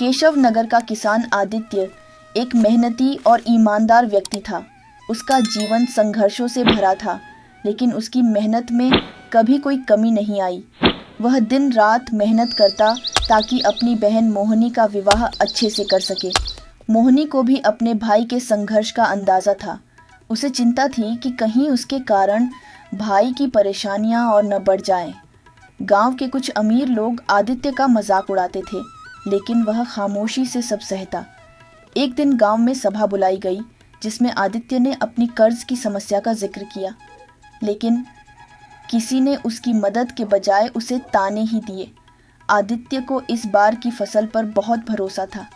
केशव नगर का किसान आदित्य एक मेहनती और ईमानदार व्यक्ति था। उसका जीवन संघर्षों से भरा था, लेकिन उसकी मेहनत में कभी कोई कमी नहीं आई। वह दिन रात मेहनत करता ताकि अपनी बहन मोहिनी का विवाह अच्छे से कर सके। मोहिनी को भी अपने भाई के संघर्ष का अंदाज़ा था। उसे चिंता थी कि कहीं उसके कारण भाई की परेशानियां और न बढ़ जाएं। गांव के कुछ अमीर लोग आदित्य का मजाक उड़ाते थे, लेकिन वह खामोशी से सब सहता। एक दिन गांव में सभा बुलाई गई, जिसमें आदित्य ने अपनी कर्ज की समस्या का जिक्र किया, लेकिन किसी ने उसकी मदद के बजाय उसे ताने ही दिए। आदित्य को इस बार की फसल पर बहुत भरोसा था।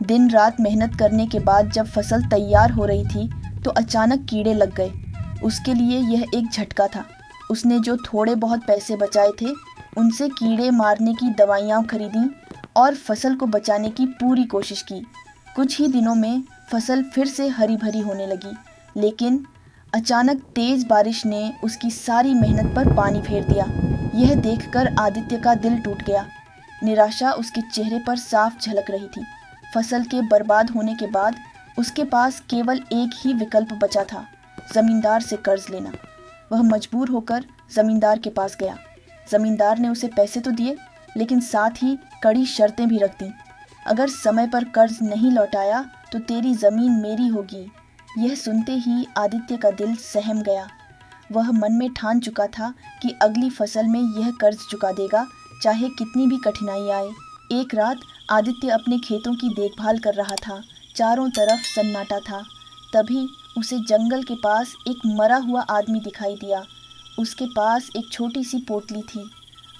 दिन रात मेहनत करने के बाद जब फसल तैयार हो रही थी तो अचानक कीड़े लग गए। उसके लिए यह एक झटका था। उसने जो थोड़े बहुत पैसे बचाए थे उनसे कीड़े मारने की दवाइयाँ खरीदी और फसल को बचाने की पूरी कोशिश की। कुछ ही दिनों में फसल फिर से हरी भरी होने लगी, लेकिन अचानक तेज बारिश ने उसकी सारी मेहनत पर पानी फेर दिया। यह देखकर आदित्य का दिल टूट गया। निराशा उसके चेहरे पर साफ झलक रही थी। फसल के बर्बाद होने के बाद उसके पास केवल एक ही विकल्प बचा था, जमींदार से कर्ज लेना। वह मजबूर होकर जमींदार के पास गया। जमींदार ने उसे पैसे तो दिए, लेकिन साथ ही कड़ी शर्तें भी रख दी। अगर समय पर कर्ज नहीं लौटाया तो तेरी जमीन मेरी होगी। यह सुनते ही आदित्य का दिल सहम गया। वह मन में ठान चुका था कि अगली फसल में यह कर्ज चुका देगा, चाहे कितनी भी कठिनाई आए। एक रात आदित्य अपने खेतों की देखभाल कर रहा था। चारों तरफ सन्नाटा था। तभी उसे जंगल के पास एक मरा हुआ आदमी दिखाई दिया। उसके पास एक छोटी सी पोटली थी।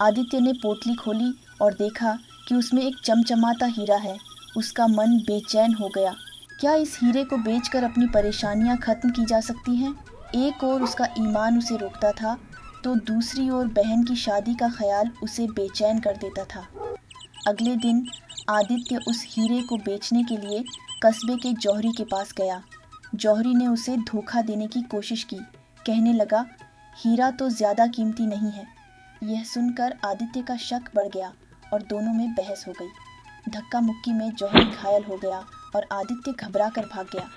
आदित्य ने पोटली खोली और देखा कि उसमें एक चमचमाता हीरा है। उसका मन बेचैन हो गया। क्या इस हीरे को बेचकर अपनी परेशानियां खत्म की जा सकती हैं? एक ओर उसका ईमान उसे रोकता था, तो दूसरी ओर बहन की शादी का ख्याल उसे बेचैन कर देता था। अगले दिन आदित्य उस हीरे को बेचने के लिए कस्बे के जौहरी के पास गया। जौहरी ने उसे धोखा देने की कोशिश की। कहने लगा, हीरा तो ज़्यादा कीमती नहीं है। यह सुनकर आदित्य का शक बढ़ गया और दोनों में बहस हो गई। धक्का मुक्की में जौहरी घायल हो गया और आदित्य घबरा कर भाग गया।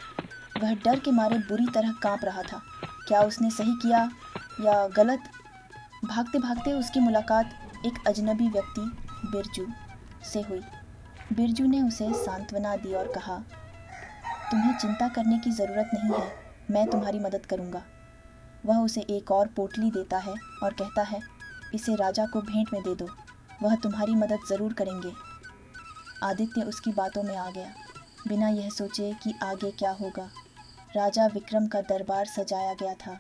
वह डर के मारे बुरी तरह कांप रहा था। क्या उसने सही किया या गलत? भागते भागते उसकी मुलाकात एक अजनबी व्यक्ति बिरजू से हुई। बिरजू ने उसे सांत्वना दी और कहा, तुम्हें चिंता करने की ज़रूरत नहीं है, मैं तुम्हारी मदद करूँगा। वह उसे एक और पोटली देता है और कहता है, इसे राजा को भेंट में दे दो, वह तुम्हारी मदद ज़रूर करेंगे। आदित्य उसकी बातों में आ गया, बिना यह सोचे कि आगे क्या होगा। राजा विक्रम का दरबार सजाया गया था।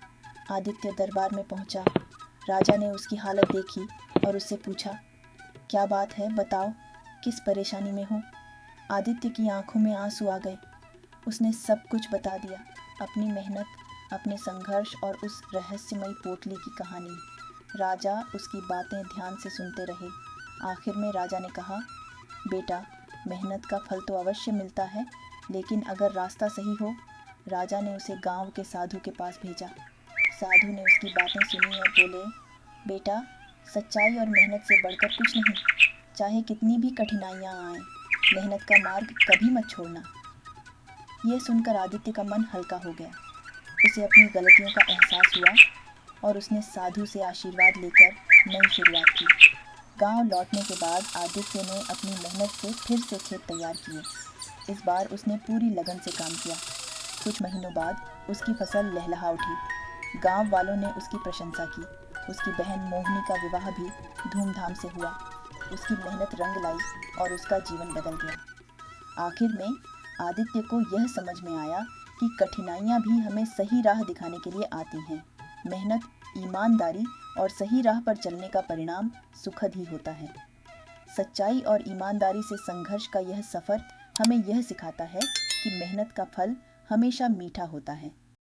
आदित्य दरबार में पहुंचा। राजा ने उसकी हालत देखी और उससे पूछा, क्या बात है, बताओ, किस परेशानी में हो? आदित्य की आंखों में आंसू आ गए। उसने सब कुछ बता दिया, अपनी मेहनत, अपने संघर्ष और उस रहस्यमयी पोटली की कहानी। राजा उसकी बातें ध्यान से सुनते रहे। आखिर में राजा ने कहा, बेटा, मेहनत का फल तो अवश्य मिलता है, लेकिन अगर रास्ता सही हो। राजा ने उसे गांव के साधु के पास भेजा। साधु ने उसकी बातें सुनी और बोले, बेटा, सच्चाई और मेहनत से बढ़कर कुछ नहीं। चाहे कितनी भी कठिनाइयाँ आएं, मेहनत का मार्ग कभी मत छोड़ना। यह सुनकर आदित्य का मन हल्का हो गया। उसे अपनी गलतियों का एहसास हुआ और उसने साधु से आशीर्वाद लेकर नई शुरुआत की। गांव लौटने के बाद आदित्य ने अपनी मेहनत से फिर से खेत तैयार किए। इस बार उसने पूरी लगन से काम किया। कुछ महीनों बाद उसकी फसल लहलहा उठी। गांव वालों ने उसकी प्रशंसा की। उसकी बहन मोहिनी का विवाह भी धूमधाम से हुआ। उसकी मेहनत रंग लाई और उसका जीवन बदल गया। आखिर में आदित्य को यह समझ में आया कि कठिनाइयाँ भी हमें सही राह दिखाने के लिए आती हैं। मेहनत, ईमानदारी और सही राह पर चलने का परिणाम सुखद ही होता है। सच्चाई और ईमानदारी से संघर्ष का यह सफ़र हमें यह सिखाता है कि मेहनत का फल हमेशा मीठा होता है।